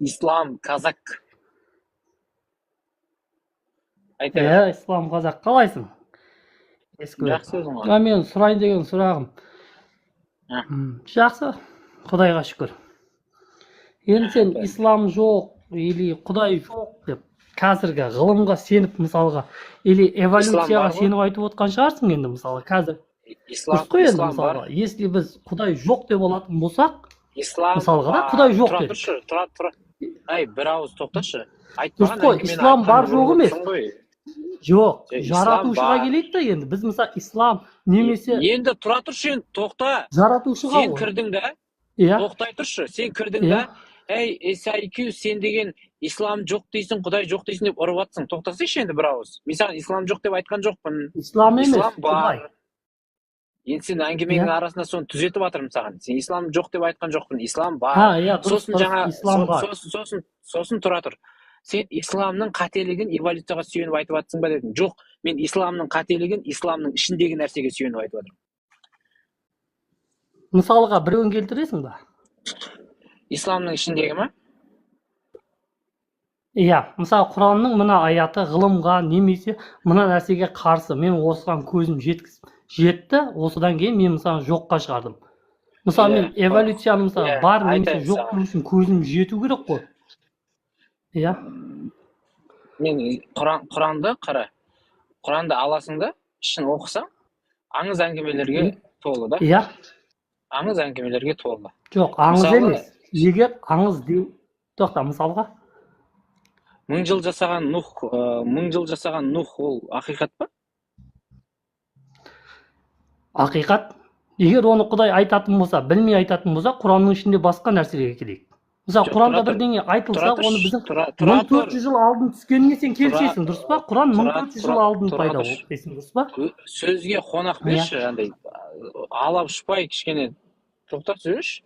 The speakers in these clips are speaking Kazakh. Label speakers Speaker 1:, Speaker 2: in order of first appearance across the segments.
Speaker 1: ислам казак. Айта бер.
Speaker 2: Ислам қазақ қалайсың? Ескі.
Speaker 1: Жақсы өзің ғой.
Speaker 2: Мен сұрайын деген сұрағым. Жақсы, Құдайға шүкір. Енді сен ислам жоқ, или Құдай жоқ деп, қазіргі ғылымға сеніп мысалға, или эволюцияға сеніп айтып отқан шығарсың енді мысалға қазір. Дұрыс қой енді мысалға, если біз Құдай жоқ деп алатын болсақ, мысалға да Құдай жоқ дедік.
Speaker 1: Тұра. Ай, бір ауыз тоқташы.
Speaker 2: Дұрыс қой, ислам бар жоқ емес. Жоқ, жаратушыға келейік та енді. Біз мысалы ислам немесе...
Speaker 1: Енді тұра тұршы, енді тоқта.
Speaker 2: Жаратушыға
Speaker 1: сен кірдің да, тоқтай тұршы, сен кірдің да, әй, IQ, сен деген ислам жоқ дейсің, Құдай жоқ дейсің деп ұрып атсың. Тоқтасайшы енді бір ауыз. Мен саған ислам жоқ деп айтқан жоқпын.
Speaker 2: Ислам емес,
Speaker 1: Құдай. Енді сен әңгіменің арасында соны түзетіп жатырмын саған. Сен ислам жоқ деп айтқан жоқпын. Ислам бар. Сосын тұра тұр. Сен исламның қателігін эволюцияға сүйеніп айтып жатсың ба дедің. Жоқ, мен исламның қателігін исламның ішіндегі нәрсеге сүйеніп айтып жатырмын.
Speaker 2: Мысалға біреуін келтіресің ба?
Speaker 1: Исламның ішіндегі ма?
Speaker 2: Иә, мысалы Құранның мына аяты ғылымға немесе мына нәрсеге қарсы. Мен осыған көзім жетті, осыдан кейін мен мысалы жоққа шығардым. Мысалы мен эволюцияны мысалы бар немесе жоқ үшін көзім жету керек қой. Иә.
Speaker 1: Мен Құранды қара. Құранды аласың да, ішін оқысаң, аңыз әңгімелерге толы да.
Speaker 2: Иә.
Speaker 1: Аңыз әңгімелерге толы.
Speaker 2: Жоқ, аңыз емес. Егер аңыз деу, тоқта мысалға.
Speaker 1: 1000 жыл жасаған Нух ол ақиқат па?
Speaker 2: Ақиқат. Егер оны Құдай айтатын болса, білмей айтатын болса, Құранның ішінде басқа нәрселерге келейік. Мысалы, Құранда бірдеңе айтылса, оны біздің 1400 жыл алдын түскеніне сен келісесің, дұрыс па? Құран 1400 жыл алдын пайда болды дейсің, дұрыс па?
Speaker 1: Сөзге қонақ берші, андай алап ұшпай кішкене тоқтап сөйлеші.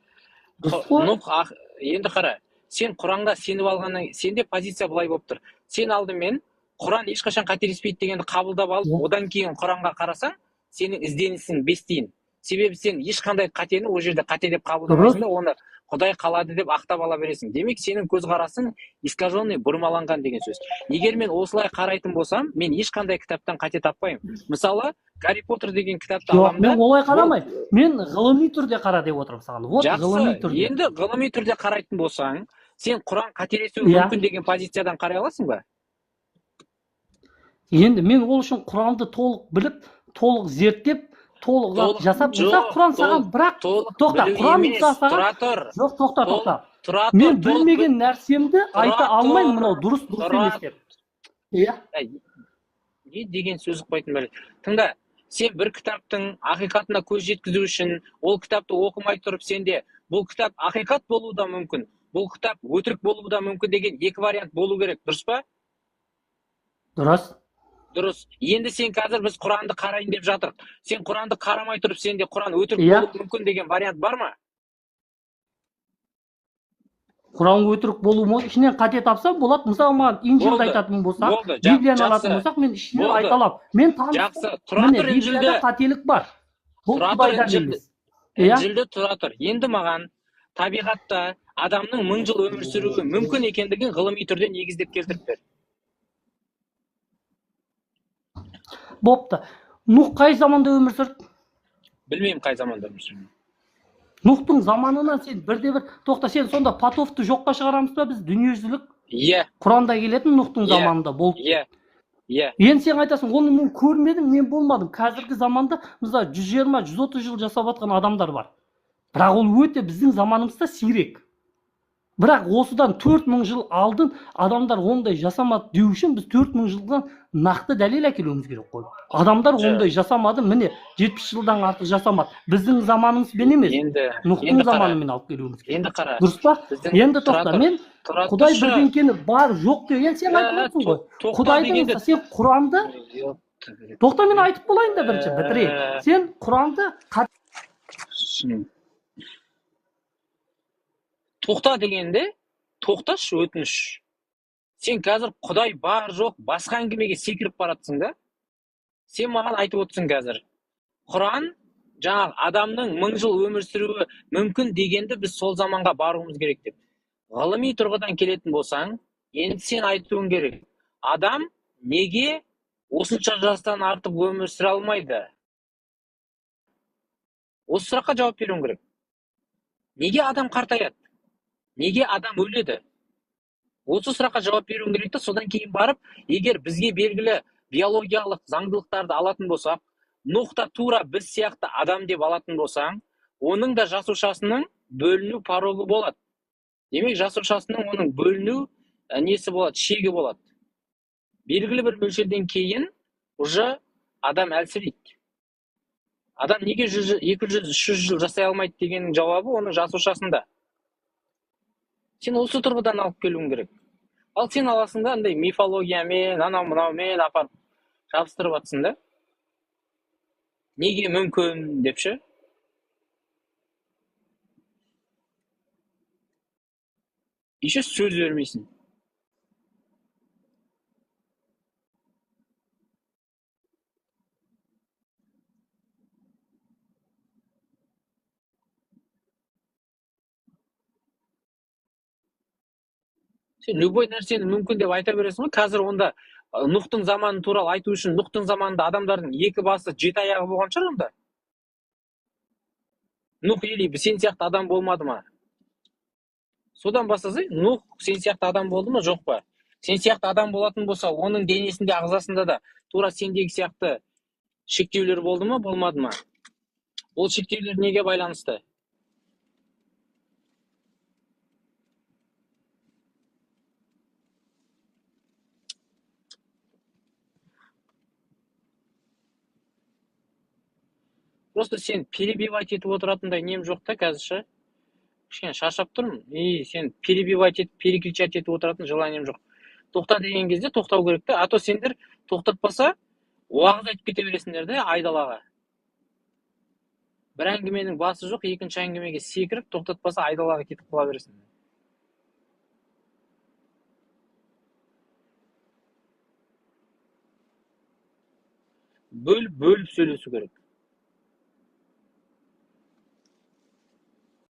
Speaker 1: Енді қара, сен Құранға сеніп алғаннан, сенде позиция былай болып тұр. Сен алдымен Құран ешқашан қателеспейді дегенді қабылдап алып, одан кейін Құранға қарасаң, сенің ізденісің бестейін. Себебі сен ешқандай қатені ол жерде қате деп қабылдамайсың да, оны Құдай қалады деп ақтап ала бересің. Демек, сенің көзқарасың искаженный, бұрмаланған деген сөз. Егер мен осылай қарайтын болсам, мен ешқандай кітаптан қате таппаймын. Мысалы, Гарри Поттер деген кітапты аламын да.
Speaker 2: Мен олай қарамаймын. Мен ғылыми түрде қара деп отырмын саған.
Speaker 1: Жақсы, енді ғылыми түрде қарайтын болсаң, сен Құран қателесуі мүмкін деген позициядан қарай аласың ба?
Speaker 2: Енді мен ол үшін Құранды толық біліп, толық зерттеп, толық жасап, Құран саған бірақ тоқта, Құран саған жоқ, тоқта. Мен білмеген нәрсемді айта алмаймын, мынау дұрыс емес деп. Иә.
Speaker 1: Не деген сөз ұқпайтын бәле. Тыңда, сен бір кітаптың ақиқатына көз жеткізу үшін, ол кітапты оқымай тұрып сенде, бұл кітап ақиқат болуы да мүмкін, бұл кітап өтірік болуы да мүмкін деген екі вариант болу керек, дұрыс па?
Speaker 2: Дұрыс.
Speaker 1: Дұрыс. Енді сен қазір біз Құранды қарайын деп жатыр. Сен Құранды қарамай тұрып, сенде Құран өтірік болуы мүмкін деген вариант бар ма?
Speaker 2: Құран өтірік болуы мүмкін, ішінен қате тапсам болады. Мысалы, маған Инжилді айтатын болсақ, Библияны алатын болсақ, мен ішінен айта аламын. Мен таныстым, міне Библияда қателік бар. Бұл Құдайдан емес.
Speaker 1: Инжилді тұра тұр. Енді маған табиғатта адамның 1000 жыл өмір сүруі мүмкін екендігін ғылыми түрде негіздеп келтіріп бер.
Speaker 2: Бопты. Нух қай заманда өмір сүрді?
Speaker 1: Білмеймін қай заманда өмір сүрді.
Speaker 2: Нухтың заманынан сен бірде-бір, тоқта, сен сонда Потопты жоққа шығарамыз ба біз, дүниежүзілік?
Speaker 1: Иә.
Speaker 2: Құранда келетін Нухтың заманында болды.
Speaker 1: Иә.
Speaker 2: Енді сен айтасың, оны мен көрмедім, мен болмадым. Қазіргі заманда мысалы 120-130 жыл жасап жатқан адамдар бар. Бірақ ол өте біздің заманымызда сирек. Бірақ осыдан 4000 жыл алдын адамдар ондай жасамады деу үшін біз 4000 жылдан нақты дәлел әкелуіміз керек қой. Адамдар ондай жасамады, міне 70 жылдан артық жасамады. Біздің заманымызбен емес, Нухтың заманымен алып келуіміз керек.
Speaker 1: Енді қара.
Speaker 2: Дұрыс па? Енді тоқта, мен Құдай бірдеңкені бар, жоқ деген сен айтып отырсың ғой. Құдайдың сен Құранды тоқта, мен айтып болайын да бірінші бітірейін. Сен Құранды
Speaker 1: тоқта дегенде, тоқташы өтініш. Сен қазір Құдай бар жоқ, басқа әңгімеге секіріп баратсың да? Сен маған айтып отырсың қазір. Құран, жаңағы адамның 1000 жыл өмір сүруі мүмкін дегенді біз сол заманға баруымыз керек деп. ғылыми тұрғыдан келетін болсаң, енді сен айтуың керек. Адам неге осынша жастан артық өмір сүре алмайды? Осы сұраққа жауап беруің керек. Неге адам қартаяды? Неге адам өледі? Осы сұраққа жауап беруің керек та, содан кейін барып, егер бізге белгілі биологиялық заңдылықтарды алатын болсақ, нұқта тура біз сияқты адам деп алатын болсаң, оның да жасушасының бөліну порогы болады. Демек, жасушасының оның бөліну несі болады, шегі болады. Белгілі бір мөлшерден кейін уже адам әлсірейді. Адам неге 200-300 жыл жасай алмайды дегеннің жауабы оның жасушасында. Сен осы тұрғыдан алып келуің керек. Ал сен аласың да андай мифологиямен, анау-мынаумен апарып жабыстырып жатсың да. Неге мүмкін деп ше? Еще сөз бермейсің. Сен любой нәрсені мүмкін деп айта бересің ғой. Қазір онда Нұхтың заманы туралы айту үшін Нұхтың заманында адамдардың 2 басы 7 аяғы болған шығар онда. Нұх или сен сияқты адам болмады ма? Содан бастасай, Нұх сен сияқты адам болды ма, жоқ па? Сен сияқты адам болатын болса, оның денесінде, ағзасында да тура сендегі сияқты шектеулер болды ма, болмады ма? Ол шектеулер неге байланысты? Просто сен перебивать етіп отыратындай нем жоқ та қазір ше. Кішкене шаршап тұрмын. Сен перебивать етіп, перекричать етіп отыратын желанием жоқ. Тоқта деген кезде тоқтау керек та, а то сендер тоқтатпаса, уағыз айтып кете бересіңдер де айдалаға. Бір әңгіменің басы жоқ, екінші әңгімеге секіріп, тоқтатпаса айдалаға кетіп қала бересің. Бөліп сөйлесу керек.